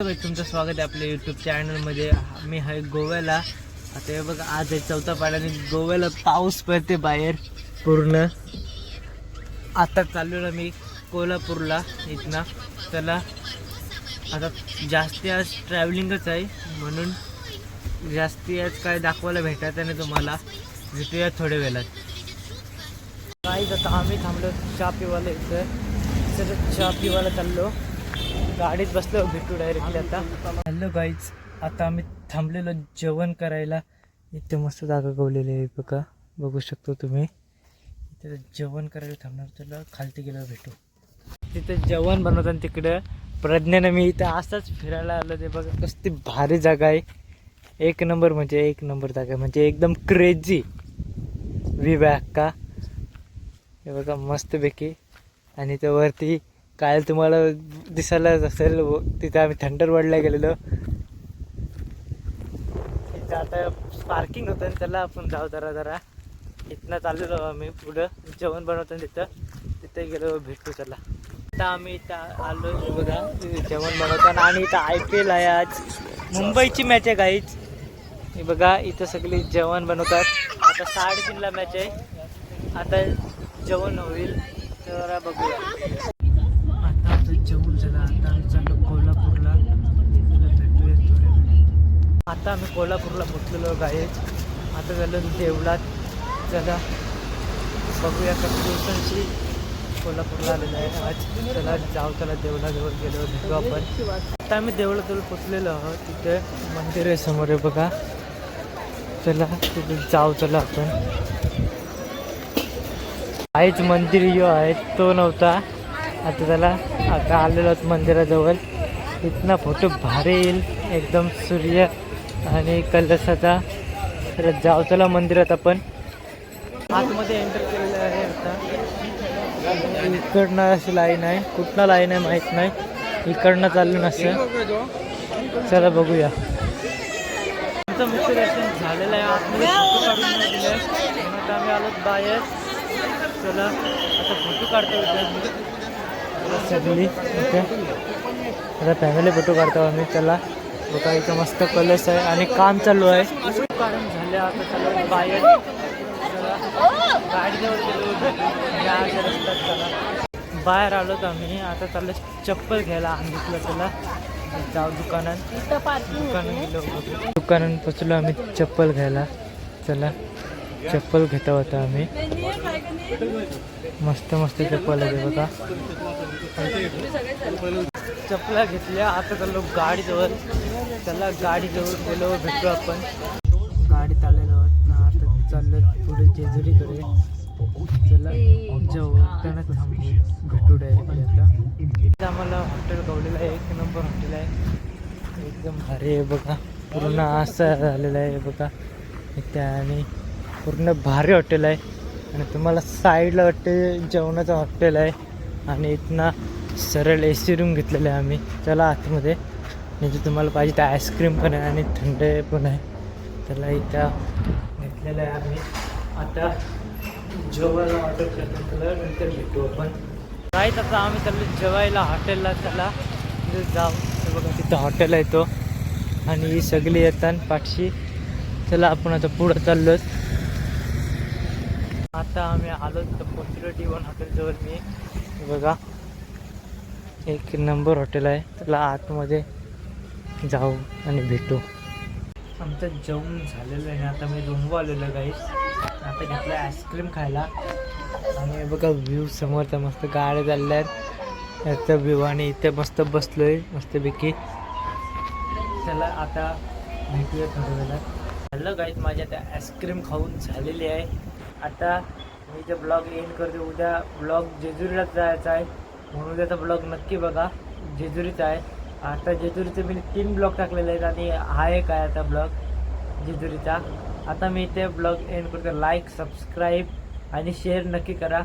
तुमचं स्वागत आहे आपल्या यूट्यूब चॅनलमध्ये. मी आहे गोव्याला. आता हे बघा, आज आहे चौथा पाण्याने गोव्याला पाऊस पडते बाहेर पूर्ण. आता चाललेलो मी कोल्हापूरला इथनं. त्याला आता जास्ती आज ट्रॅव्हलिंगच आहे, म्हणून जास्ती आज काय दाखवायला भेटायचं नाही तुम्हाला. भेटूया थोड्या वेळात. काहीच आता आम्ही थांबलो चहा पिवायला. इथं चहा पिवायला चाललो, गाडीत बसलो, भेटू डायरेक्टली आता. हॅलो गाईज, आता आम्ही थांबलेलो जेवण करायला. इथे मस्त जागा गवलेली आहे बघा, बघू शकतो तुम्ही. इथे जेवण करायला थांबणार, त्याला खालती गेल्यावर भेटू. तिथे जेवण बनवतात तिकडं प्रज्ञानं. मी इथे असंच फिरायला आलो. ते बघा कसली भारी जागा आहे, एक नंबर म्हणजे एक नंबर जागा आहे, म्हणजे एकदम क्रेझी व्ह्यू आहे का. हे बघा मस्तपैकी. आणि त्या वरती काल तुम्हाला दिसायलाच असेल, तिथे आम्ही थंडरवर्ल्डला गेलेलो. तिथं आता पार्किंग होतं, त्याला आपण जाऊ जरा इथनं चाललेलो आम्ही पुढं जेवण बनवतो. तिथे गेलो, भेटू त्याला. आता आम्ही इथं आलो बघा जेवण बनवताना. आणि इथं IPL आहे, आज मुंबईची मॅच आहे गाईच. हे बघा इथं सगळी जेवण बनवतात. आता 3:30ला मॅच आहे. आता जेवण होईल तर बघूया. जेवण झालं, आता आम्ही चाललो कोल्हापूरला. आता आम्ही कोल्हापूरला पोचलेलो गाईच. आता झालं देवळात. चला बघूया किती दिवसांची कोल्हापूरला आलेलं आहे आज. चला जाऊ, त्याला देवळाजवळ गेलो, भेटू आपण. आता आम्ही देवळाजवळ पोचलेलो आहोत. तिथे मंदिर आहे समोर आहे बघा. चला तिथे जाऊ, चला आपण. काहीच मंदिर यो आहे, तो नव्हता. आता त्याला आता आलेलो आहोत मंदिराजवळ. इथनं फोटो भारी येईल एकदम, सूर्य आणि कलशाचा. तर जाऊ चला मंदिरात आपण. आतमध्ये एंटर केलेलं आहे. आता इकडनं अशी लाईन आहे, कुठला लाईन आहे माहीत नाही. इकडनं चाललं नसतं. चला बघूया. आमचं मुख्य दर्शन झालेलं आहे. आतमध्ये फोटो काढून नाही दिले, म्हणून आम्ही आलो बाहेर. चला आता फोटो काढतो सगळी. ओके, आता फॅमिली फोटो काढतो आम्ही. चला बघा इथं मस्त कलश आहे आणि काम चालू आहे. कारण झाले आता चला बाहेर. चला गाडीजवळ गेलो, रस्त्यात चला बाहेर आलोत आम्ही. आता चाललं चप्पल घ्यायला सांगितलं. चला जाऊ दुकानात गेलो, दुकानात पोचलो आम्ही चप्पल घ्यायला. चला चप्पल घेता होता आम्ही. मस्त मस्त चप्पल आहे बघा. चप्पला घेतल्या. आता चाललो गाडीजवळ. त्याला गाडीजवळ गेलो, भेटलो आपण. गाडीत आलेलो आहोत ना. आता चाललं पुढे जेजुरीकडे. चला जेवताना थांबू, भेटू डायरेक्टली. आता आम्हाला हॉटेल गवलेलं आहे, एक नंबर हॉटेल आहे, एकदम भारी आहे बघा. पूर्ण असं झालेलं आहे बघा इथे. आणि पूर्ण भारी हॉटेल आहे. आणि तुम्हाला साईडला वाटते जेवणाचं हॉटेल आहे. आणि इथनं सरळ AC रूम घेतलेलं आहे आम्ही. चला आतमध्ये. म्हणजे तुम्हाला पाहिजे तर आईस्क्रीम पण आहे आणि थंड पण आहे. त्याला इथं घेतलेलं आहे आम्ही. आता जेवायला ऑर्डर करतो, त्याला नंतर भेटू आपण. काहीच आता आम्ही चाललो जेवायला हॉटेलला. चला तिथे जाऊ. बघा तिथं हॉटेल आहे तो, आणि ही सगळी येतात पाठशी. चला आपण आता पुढं चाललोच. आता आम्ही आलो तर पोचलो D1 हॉटेलजवळ. मी बघा एक नंबर हॉटेल आहे. त्याला आतमध्ये जाऊ आणि भेटू. आमचं जेवण झालेलं आहे. आता मी रूमवर आलेलो आहे गाईस. आता घेतलं आईस्क्रीम खायला. आणि बघा व्ह्यू समोरचा मस्त गाड्या चालल्या आहेत याचा व्ह्यू. आणि इथे मस्त बसलो आहे मस्तपैकी. चला आता भेटूया थोड्या वेळात. हॅलो गाईस, माझी आता आईस्क्रीम खाऊन झालेली आहे. आता मी जे ब्लॉग एंड करते. उद्या ब्लॉग जेजुरीलाच जायचा आहे, म्हणून उद्याचा ब्लॉग नक्की बघा. जेजुरीचा आहे. आता जेजुरीचे मी 3 ब्लॉग टाकलेले आहेत, आणि हा एक आहे आता ब्लॉग जेजुरीचा. आता मी इथे ब्लॉग एंड करतो. लाईक, सबस्क्राईब आणि शेअर नक्की करा.